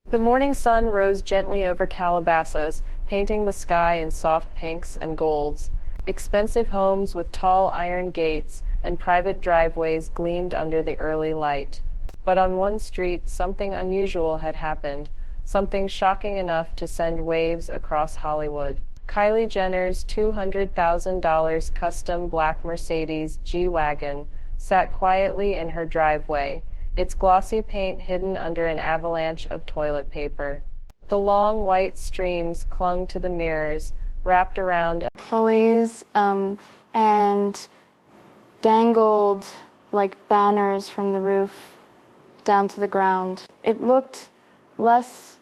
The morning sun rose gently over Calabasas, painting the sky in soft pinks and golds. Expensive homes with tall iron gates and private driveways gleamed under the early light. But on one street, something unusual had happened, something shocking enough to send waves across Hollywood. Kylie Jenner's $200,000 custom black Mercedes G-Wagon sat quietly in her driveway, its glossy paint hidden under an avalanche of toilet paper. The long white streams clung to the mirrors, wrapped around pulleys and dangled like banners from the roof down to the ground. It looked less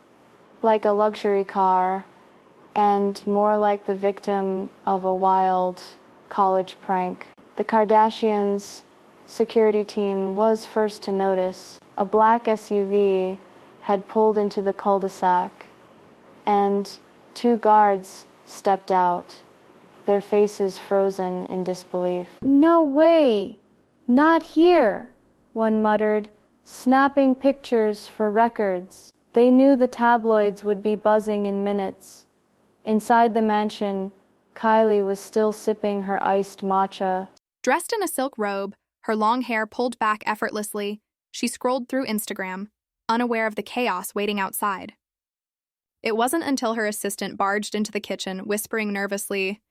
like a luxury car and more like the victim of a wild college prank. The Kardashians' security team was first to notice. A black SUV had pulled into the cul-de-sac, and two guards stepped out, their faces frozen in disbelief. "No way! Not here!" one muttered, snapping pictures for records. They knew the tabloids would be buzzing in minutes. Inside the mansion, Kylie was still sipping her iced matcha. Dressed in a silk robe, her long hair pulled back effortlessly, she scrolled through Instagram, unaware of the chaos waiting outside. It wasn't until her assistant barged into the kitchen, whispering nervously,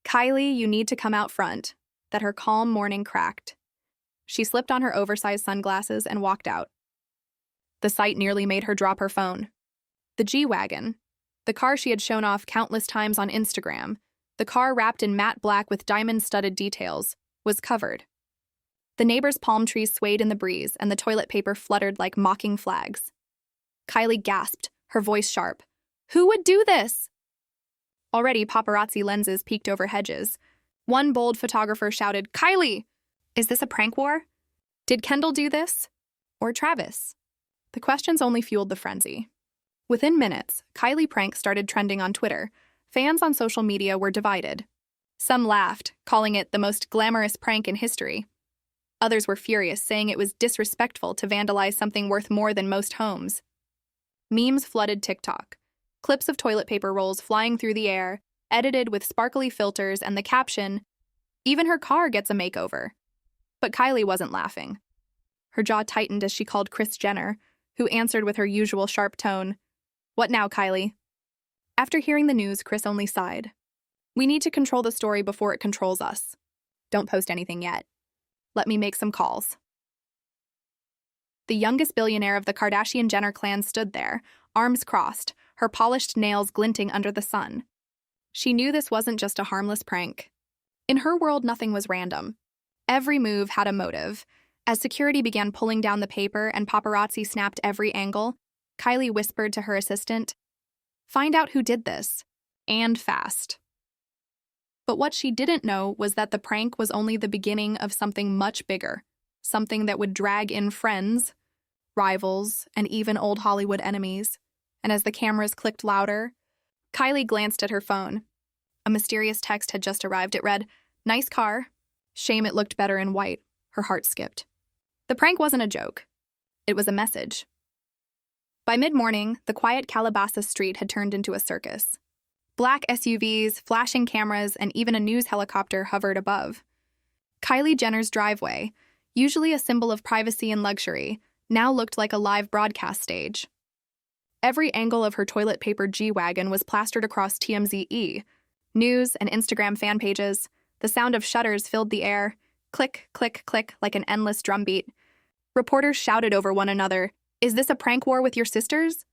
"Kylie, you need to come out front," that her calm morning cracked. She slipped on her oversized sunglasses and walked out. The sight nearly made her drop her phone. The G-Wagon, the car she had shown off countless times on Instagram, the car wrapped in matte black with diamond-studded details, was covered. The neighbor's palm trees swayed in the breeze, and the toilet paper fluttered like mocking flags. Kylie gasped, her voice sharp. "Who would do this?" Already, paparazzi lenses peeked over hedges. One bold photographer shouted, "Kylie! Is this a prank war? Did Kendall do this? Or Travis?" The questions only fueled the frenzy. Within minutes, Kylie prank started trending on Twitter. Fans on social media were divided. Some laughed, calling it the most glamorous prank in history. Others were furious, saying it was disrespectful to vandalize something worth more than most homes. Memes flooded TikTok. Clips of toilet paper rolls flying through the air, edited with sparkly filters, and the caption, "Even her car gets a makeover." But Kylie wasn't laughing. Her jaw tightened as she called Kris Jenner, who answered with her usual sharp tone, "What now, Kylie?" After hearing the news, Kris only sighed. "We need to control the story before it controls us. Don't post anything yet. Let me make some calls." The youngest billionaire of the Kardashian-Jenner clan stood there, arms crossed, her polished nails glinting under the sun. She knew this wasn't just a harmless prank. In her world, nothing was random. Every move had a motive. As security began pulling down the paper and paparazzi snapped every angle, Kylie whispered to her assistant, "Find out who did this, and fast." But what she didn't know was that the prank was only the beginning of something much bigger, something that would drag in friends, rivals, and even old Hollywood enemies. And as the cameras clicked louder, Kylie glanced at her phone. A mysterious text had just arrived. It read, "Nice car." Shame it looked better in white. Her heart skipped. The prank wasn't a joke. It was a message. By mid-morning, the quiet Calabasas street had turned into a circus. Black SUVs, flashing cameras, and even a news helicopter hovered above. Kylie Jenner's driveway, usually a symbol of privacy and luxury, now looked like a live broadcast stage. Every angle of her toilet paper G-Wagon was plastered across TMZ, news and Instagram fan pages. The sound of shutters filled the air, click, click, click, like an endless drumbeat. Reporters shouted over one another, "Is this a prank war with your sisters?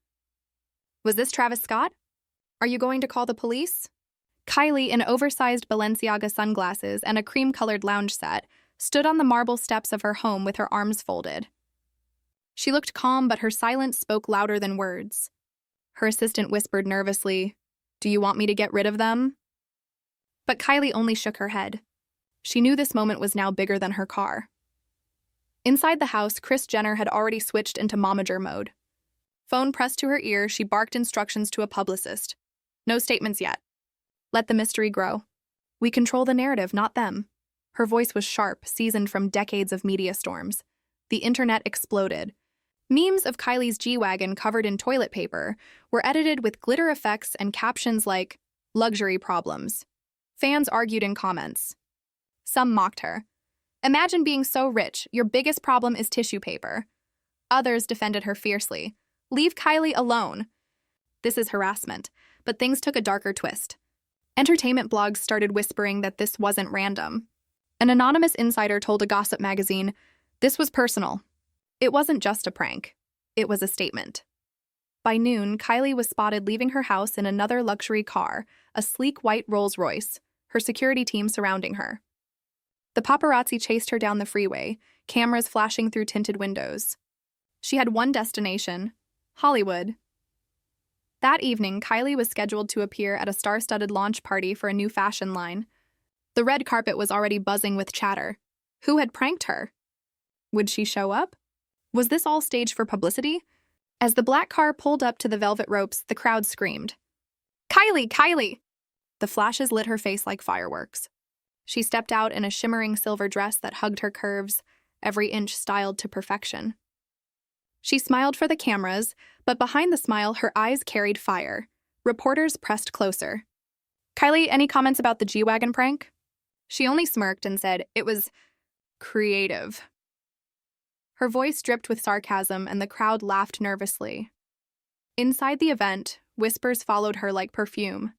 Was this Travis Scott? Are you going to call the police?" Kylie, in oversized Balenciaga sunglasses and a cream-colored lounge set, stood on the marble steps of her home with her arms folded. She looked calm, but her silence spoke louder than words. Her assistant whispered nervously, "Do you want me to get rid of them?" But Kylie only shook her head. She knew this moment was now bigger than her car. Inside the house, Kris Jenner had already switched into momager mode. Phone pressed to her ear, she barked instructions to a publicist. "No statements yet. Let the mystery grow. We control the narrative, not them." Her voice was sharp, seasoned from decades of media storms. The internet exploded. Memes of Kylie's G-Wagon covered in toilet paper were edited with glitter effects and captions like, "luxury problems." Fans argued in comments. Some mocked her. "Imagine being so rich, your biggest problem is tissue paper." Others defended her fiercely. "Leave Kylie alone." This is harassment, but things took a darker twist. Entertainment blogs started whispering that this wasn't random. An anonymous insider told a gossip magazine, "This was personal. It wasn't just a prank. It was a statement." By noon, Kylie was spotted leaving her house in another luxury car, a sleek white Rolls-Royce, her security team surrounding her. The paparazzi chased her down the freeway, cameras flashing through tinted windows. She had one destination, Hollywood. That evening, Kylie was scheduled to appear at a star-studded launch party for a new fashion line. The red carpet was already buzzing with chatter. Who had pranked her? Would she show up? Was this all staged for publicity? As the black car pulled up to the velvet ropes, the crowd screamed, "Kylie! Kylie!" The flashes lit her face like fireworks. She stepped out in a shimmering silver dress that hugged her curves, every inch styled to perfection. She smiled for the cameras, but behind the smile, her eyes carried fire. Reporters pressed closer. "Kylie, any comments about the G-Wagon prank?" She only smirked and said, "It was creative." Her voice dripped with sarcasm, and the crowd laughed nervously. Inside the event, whispers followed her like perfume.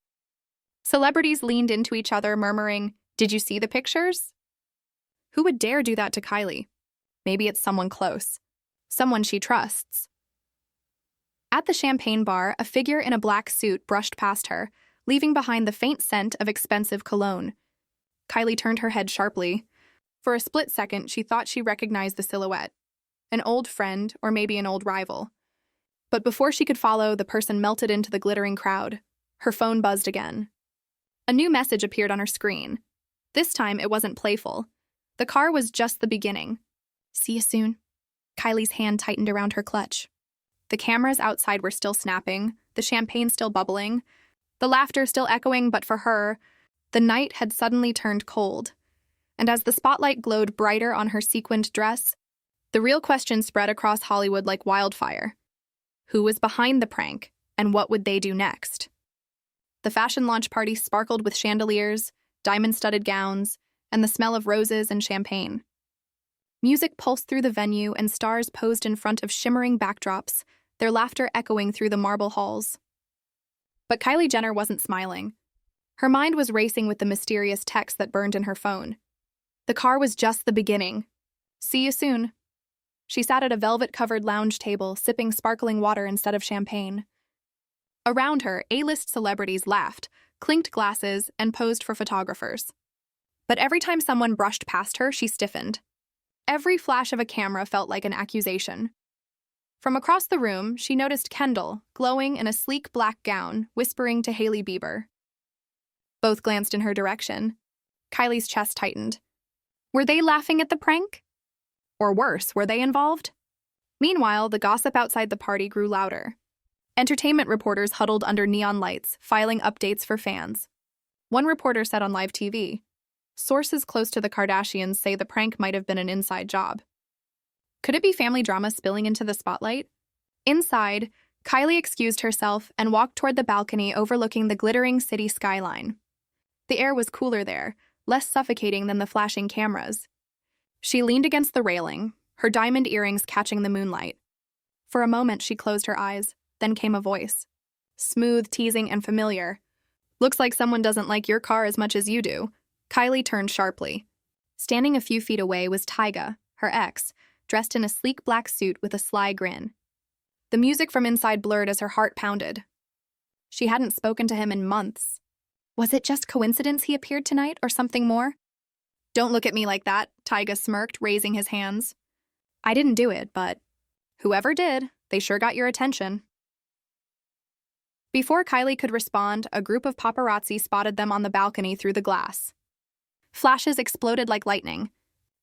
Celebrities leaned into each other, murmuring, "Did you see the pictures?" Who would dare do that to Kylie? Maybe it's someone close. Someone she trusts. At the champagne bar, a figure in a black suit brushed past her, leaving behind the faint scent of expensive cologne. Kylie turned her head sharply. For a split second, she thought she recognized the silhouette. An old friend, or maybe an old rival. But before she could follow, the person melted into the glittering crowd. Her phone buzzed again. A new message appeared on her screen. This time, it wasn't playful. The car was just the beginning. "See you soon." Kylie's hand tightened around her clutch. The cameras outside were still snapping, the champagne still bubbling, the laughter still echoing, but for her, the night had suddenly turned cold. And as the spotlight glowed brighter on her sequined dress, the real question spread across Hollywood like wildfire. Who was behind the prank, and what would they do next? The fashion launch party sparkled with chandeliers, diamond-studded gowns, and the smell of roses and champagne. Music pulsed through the venue, and stars posed in front of shimmering backdrops, their laughter echoing through the marble halls. But Kylie Jenner wasn't smiling. Her mind was racing with the mysterious text that burned in her phone. The car was just the beginning. "See you soon." She sat at a velvet-covered lounge table, sipping sparkling water instead of champagne. Around her, A-list celebrities laughed, clinked glasses, and posed for photographers. But every time someone brushed past her, she stiffened. Every flash of a camera felt like an accusation. From across the room, she noticed Kendall, glowing in a sleek black gown, whispering to Hailey Bieber. Both glanced in her direction. Kylie's chest tightened. Were they laughing at the prank? Or worse, were they involved? Meanwhile, the gossip outside the party grew louder. Entertainment reporters huddled under neon lights, filing updates for fans. One reporter said on live TV, "Sources close to the Kardashians say the prank might have been an inside job." Could it be family drama spilling into the spotlight? Inside, Kylie excused herself and walked toward the balcony overlooking the glittering city skyline. The air was cooler there, less suffocating than the flashing cameras. She leaned against the railing, her diamond earrings catching the moonlight. For a moment, she closed her eyes, then came a voice. Smooth, teasing, and familiar. "Looks like someone doesn't like your car as much as you do." Kylie turned sharply. Standing a few feet away was Tyga, her ex, dressed in a sleek black suit with a sly grin. The music from inside blurred as her heart pounded. She hadn't spoken to him in months. Was it just coincidence he appeared tonight, or something more? "Don't look at me like that," Tyga smirked, raising his hands. "I didn't do it, but whoever did, they sure got your attention." Before Kylie could respond, a group of paparazzi spotted them on the balcony through the glass. Flashes exploded like lightning.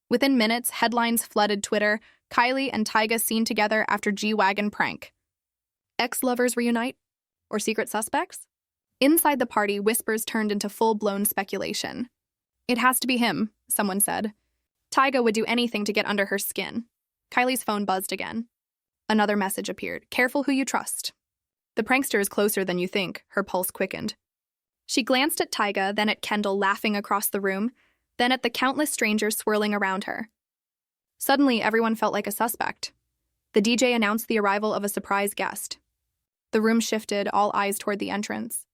Within minutes, headlines flooded Twitter, Kylie and Tyga seen together after G-Wagon prank. Ex-lovers reunite? Or secret suspects? Inside the party, whispers turned into full-blown speculation. "It has to be him," someone said. Tyga would do anything to get under her skin. Kylie's phone buzzed again. Another message appeared. Careful who you trust. The prankster is closer than you think, her pulse quickened. She glanced at Tyga, then at Kendall laughing across the room, then at the countless strangers swirling around her. Suddenly, everyone felt like a suspect. The DJ announced the arrival of a surprise guest. The room shifted, all eyes toward the entrance.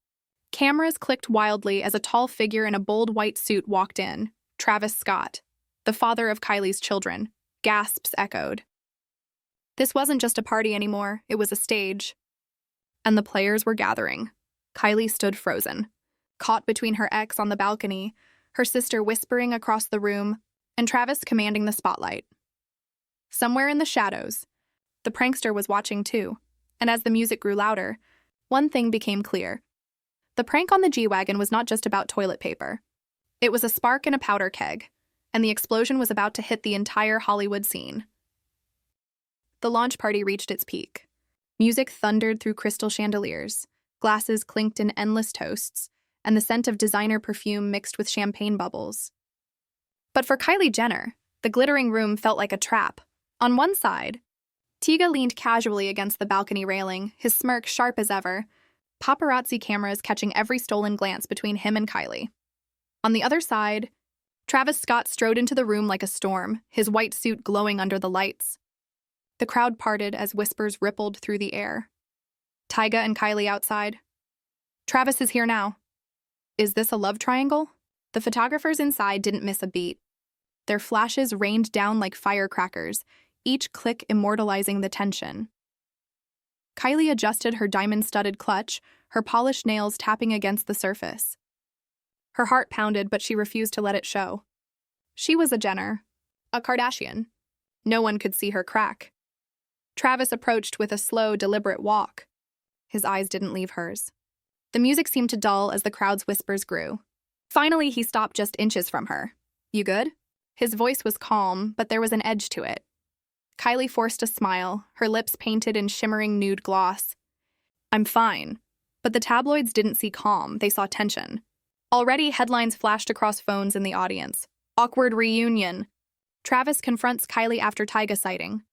Cameras clicked wildly as a tall figure in a bold white suit walked in. Travis Scott, the father of Kylie's children. Gasps echoed. This wasn't just a party anymore, it was a stage. And the players were gathering. Kylie stood frozen, caught between her ex on the balcony, her sister whispering across the room, and Travis commanding the spotlight. Somewhere in the shadows, the prankster was watching too, and as the music grew louder, one thing became clear. The prank on the G-Wagon was not just about toilet paper. It was a spark in a powder keg, and the explosion was about to hit the entire Hollywood scene. The launch party reached its peak. Music thundered through crystal chandeliers, glasses clinked in endless toasts, and the scent of designer perfume mixed with champagne bubbles. But for Kylie Jenner, the glittering room felt like a trap. On one side, Tyga leaned casually against the balcony railing, his smirk sharp as ever, paparazzi cameras catching every stolen glance between him and Kylie. On the other side, Travis Scott strode into the room like a storm, his white suit glowing under the lights. The crowd parted as whispers rippled through the air. Tyga and Kylie outside. Travis is here now. Is this a love triangle? The photographers inside didn't miss a beat. Their flashes rained down like firecrackers, each click immortalizing the tension. Kylie adjusted her diamond-studded clutch, her polished nails tapping against the surface. Her heart pounded, but she refused to let it show. She was a Jenner, a Kardashian. No one could see her crack. Travis approached with a slow, deliberate walk. His eyes didn't leave hers. The music seemed to dull as the crowd's whispers grew. Finally, he stopped just inches from her. You good? His voice was calm, but there was an edge to it. Kylie forced a smile, her lips painted in shimmering nude gloss. I'm fine. But the tabloids didn't see calm, they saw tension. Already, headlines flashed across phones in the audience. Awkward reunion. Travis confronts Kylie after Tyga sighting.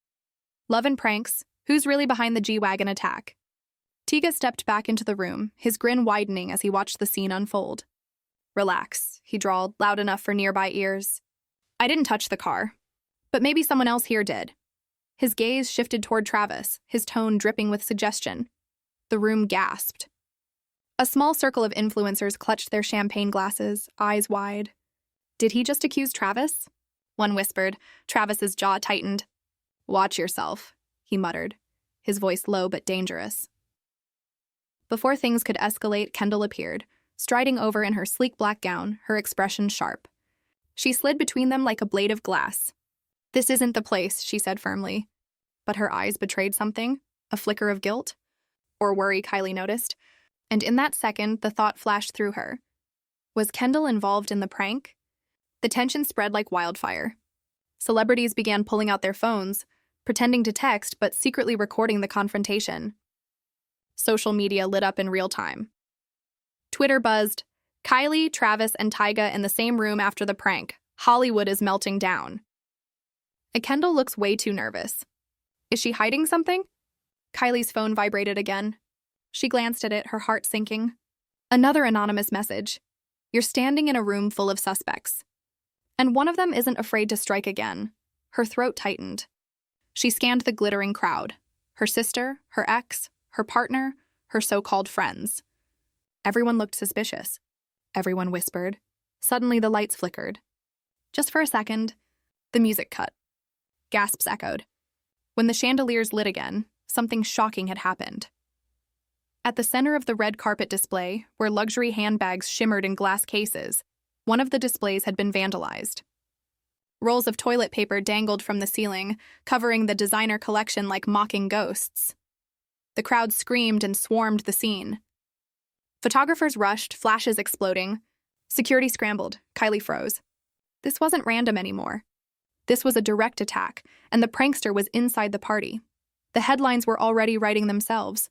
Love and pranks. Who's really behind the G-Wagon attack? Tyga stepped back into the room, his grin widening as he watched the scene unfold. Relax, he drawled, loud enough for nearby ears. I didn't touch the car. But maybe someone else here did. His gaze shifted toward Travis, his tone dripping with suggestion. The room gasped. A small circle of influencers clutched their champagne glasses, eyes wide. Did he just accuse Travis? One whispered. Travis's jaw tightened. Watch yourself, he muttered, his voice low but dangerous. Before things could escalate, Kendall appeared, striding over in her sleek black gown, her expression sharp. She slid between them like a blade of glass. This isn't the place, she said firmly. But her eyes betrayed something, a flicker of guilt, or worry, Kylie noticed. And in that second, the thought flashed through her. Was Kendall involved in the prank? The tension spread like wildfire. Celebrities began pulling out their phones, pretending to text but secretly recording the confrontation. Social media lit up in real time. Twitter buzzed, Kylie, Travis, and Tyga in the same room after the prank. Hollywood is melting down. Kendall looks way too nervous. Is she hiding something? Kylie's phone vibrated again. She glanced at it, her heart sinking. Another anonymous message. You're standing in a room full of suspects. And one of them isn't afraid to strike again. Her throat tightened. She scanned the glittering crowd. Her sister, her ex, her partner, her so-called friends. Everyone looked suspicious. Everyone whispered. Suddenly the lights flickered. Just for a second, the music cut. Gasps echoed. When the chandeliers lit again, something shocking had happened. At the center of the red carpet display, where luxury handbags shimmered in glass cases, one of the displays had been vandalized. Rolls of toilet paper dangled from the ceiling, covering the designer collection like mocking ghosts. The crowd screamed and swarmed the scene. Photographers rushed, flashes exploding. Security scrambled. Kylie froze. This wasn't random anymore. This was a direct attack, and the prankster was inside the party. The headlines were already writing themselves.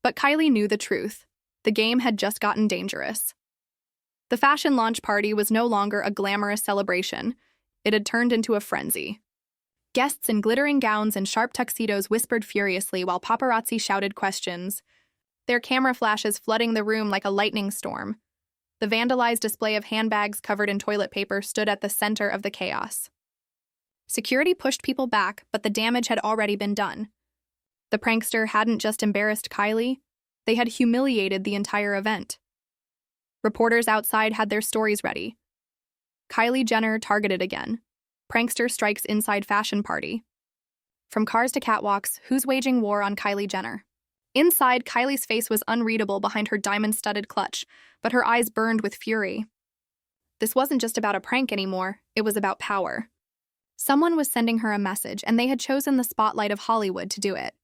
But Kylie knew the truth. The game had just gotten dangerous. The fashion launch party was no longer a glamorous celebration. It had turned into a frenzy. Guests in glittering gowns and sharp tuxedos whispered furiously while paparazzi shouted questions, their camera flashes flooding the room like a lightning storm. The vandalized display of handbags covered in toilet paper stood at the center of the chaos. Security pushed people back, but the damage had already been done. The prankster hadn't just embarrassed Kylie, they had humiliated the entire event. Reporters outside had their stories ready. Kylie Jenner targeted again. Prankster strikes inside fashion party. From cars to catwalks, who's waging war on Kylie Jenner? Inside, Kylie's face was unreadable behind her diamond-studded clutch, but her eyes burned with fury. This wasn't just about a prank anymore, it was about power. Someone was sending her a message, and they had chosen the spotlight of Hollywood to do it.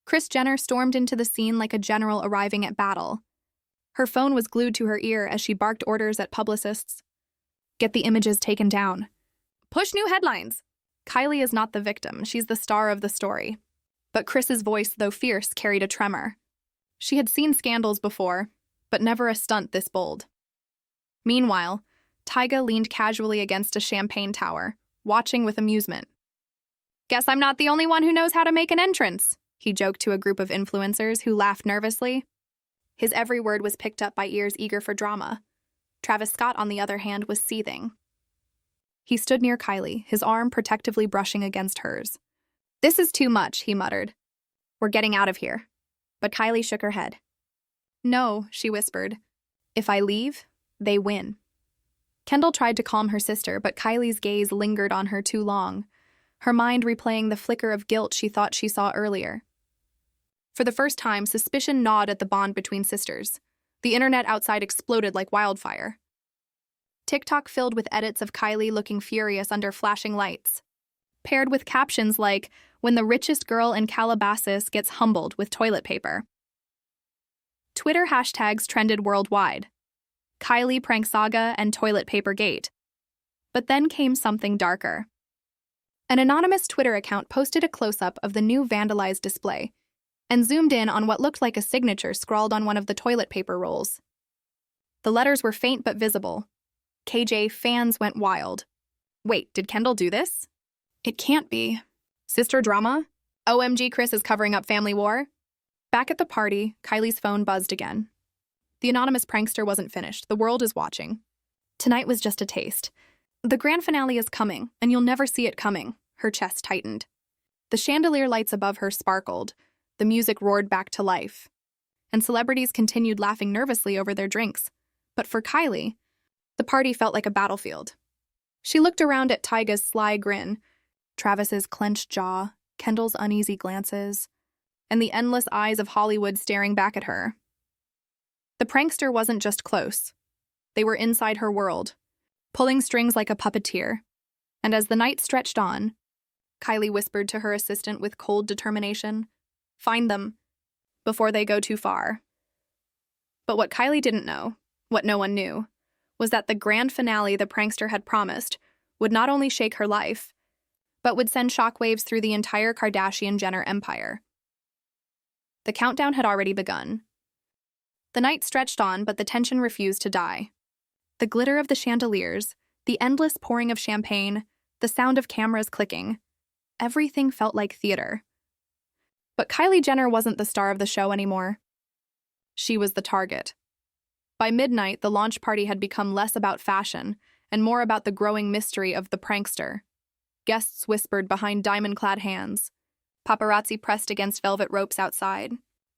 Kris Jenner stormed into the scene like a general arriving at battle. Her phone was glued to her ear as she barked orders at publicists. Get the images taken down. Push new headlines. Kylie is not the victim, she's the star of the story. But Kris's voice, though fierce, carried a tremor. She had seen scandals before, but never a stunt this bold. Meanwhile, Tyga leaned casually against a champagne tower, watching with amusement. Guess I'm not the only one who knows how to make an entrance, he joked to a group of influencers who laughed nervously. His every word was picked up by ears eager for drama. Travis Scott, on the other hand, was seething. He stood near Kylie, his arm protectively brushing against hers. This is too much, he muttered. We're getting out of here. But Kylie shook her head. No, she whispered. If I leave, they win. Kendall tried to calm her sister, but Kylie's gaze lingered on her too long, her mind replaying the flicker of guilt she thought she saw earlier. For the first time, suspicion gnawed at the bond between sisters. The internet outside exploded like wildfire. TikTok filled with edits of Kylie looking furious under flashing lights, paired with captions like, when the richest girl in Calabasas gets humbled with toilet paper. Twitter hashtags trended worldwide. Kylie prank saga and toilet paper gate. But then came something darker. An anonymous Twitter account posted a close-up of the new vandalized display and zoomed in on what looked like a signature scrawled on one of the toilet paper rolls. The letters were faint but visible. KJ, fans went wild. Wait, did Kendall do this? It can't be. Sister drama? OMG, Kris is covering up family war? Back at the party, Kylie's phone buzzed again. The anonymous prankster wasn't finished. The world is watching. Tonight was just a taste. The grand finale is coming, and you'll never see it coming. Her chest tightened. The chandelier lights above her sparkled. The music roared back to life. And celebrities continued laughing nervously over their drinks. But for Kylie, the party felt like a battlefield. She looked around at Tyga's sly grin, Travis's clenched jaw, Kendall's uneasy glances, and the endless eyes of Hollywood staring back at her. The prankster wasn't just close. They were inside her world, pulling strings like a puppeteer. And as the night stretched on, Kylie whispered to her assistant with cold determination, "Find them, before they go too far." But what Kylie didn't know, what no one knew, was that the grand finale the prankster had promised would not only shake her life, but would send shockwaves through the entire Kardashian-Jenner empire. The countdown had already begun. The night stretched on, but the tension refused to die. The glitter of the chandeliers, the endless pouring of champagne, the sound of cameras clicking, everything felt like theater. But Kylie Jenner wasn't the star of the show anymore. She was the target. By midnight, the launch party had become less about fashion and more about the growing mystery of the prankster. Guests whispered behind diamond-clad hands. Paparazzi pressed against velvet ropes outside.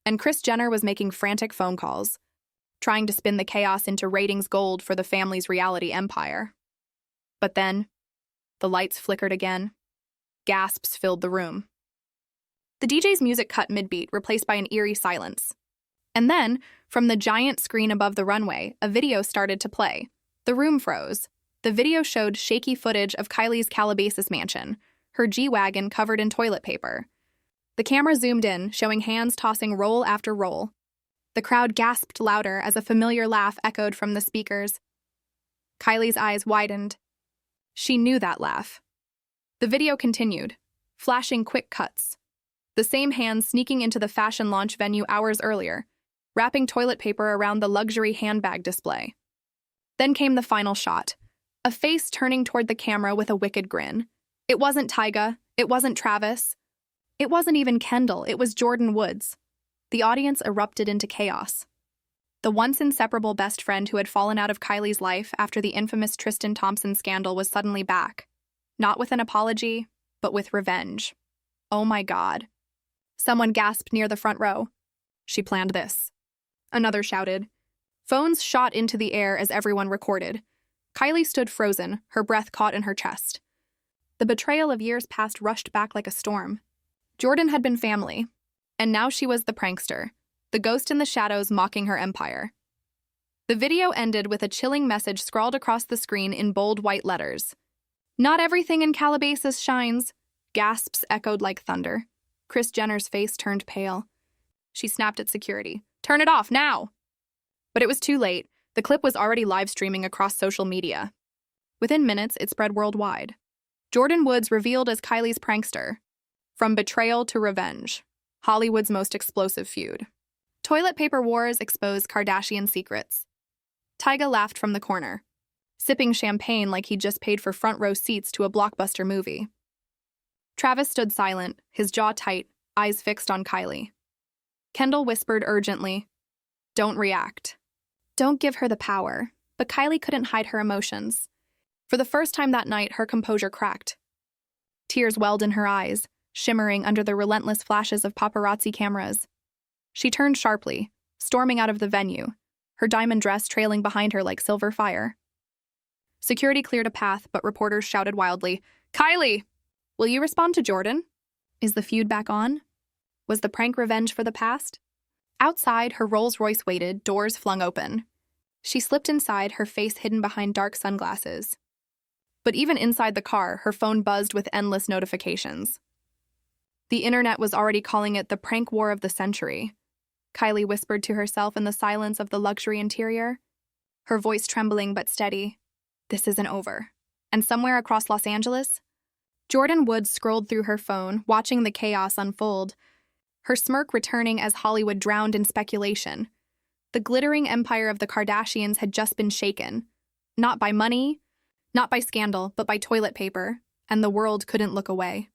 And Kris Jenner was making frantic phone calls, trying to spin the chaos into ratings gold for the family's reality empire. But then, the lights flickered again. Gasps filled the room. The DJ's music cut mid-beat, replaced by an eerie silence. And then, from the giant screen above the runway, a video started to play. The room froze. The video showed shaky footage of Kylie's Calabasas mansion, her G-Wagon covered in toilet paper. The camera zoomed in, showing hands tossing roll after roll. The crowd gasped louder as a familiar laugh echoed from the speakers. Kylie's eyes widened. She knew that laugh. The video continued, flashing quick cuts. The same hands sneaking into the fashion launch venue hours earlier, wrapping toilet paper around the luxury handbag display. Then came the final shot, a face turning toward the camera with a wicked grin. It wasn't Tyga, It wasn't Travis. It wasn't even Kendall. It was Jordan Woods. The audience erupted into chaos. The once inseparable best friend who had fallen out of Kylie's life after the infamous Tristan Thompson scandal was suddenly back. Not with an apology, but with revenge. Oh my God. Someone gasped near the front row. She planned this. Another shouted. Phones shot into the air as everyone recorded. Kylie stood frozen, her breath caught in her chest. The betrayal of years past rushed back like a storm. Jordan had been family, and now she was the prankster, the ghost in the shadows mocking her empire. The video ended with a chilling message scrawled across the screen in bold white letters. Not everything in Calabasas shines. Gasps echoed like thunder. Kris Jenner's face turned pale. She snapped at security. Turn it off, now! But it was too late. The clip was already live streaming across social media. Within minutes, it spread worldwide. Jordan Woods revealed as Kylie's prankster. From betrayal to revenge. Hollywood's most explosive feud. Toilet paper wars exposed Kardashian secrets. Tyga laughed from the corner, sipping champagne like he'd just paid for front row seats to a blockbuster movie. Travis stood silent, his jaw tight, eyes fixed on Kylie. Kendall whispered urgently, "Don't react. Don't give her the power." But Kylie couldn't hide her emotions. For the first time that night, her composure cracked. Tears welled in her eyes, shimmering under the relentless flashes of paparazzi cameras. She turned sharply, storming out of the venue, her diamond dress trailing behind her like silver fire. Security cleared a path, but reporters shouted wildly, "Kylie! Will you respond to Jordan? Is the feud back on? Was the prank revenge for the past?" Outside, her Rolls-Royce waited, doors flung open. She slipped inside, her face hidden behind dark sunglasses. But even inside the car, her phone buzzed with endless notifications. The internet was already calling it the prank war of the century. Kylie whispered to herself in the silence of the luxury interior, her voice trembling but steady. This isn't over. And somewhere across Los Angeles, Jordan Woods scrolled through her phone, watching the chaos unfold, her smirk returning as Hollywood drowned in speculation. The glittering empire of the Kardashians had just been shaken. Not by money, not by scandal, but by toilet paper, and the world couldn't look away.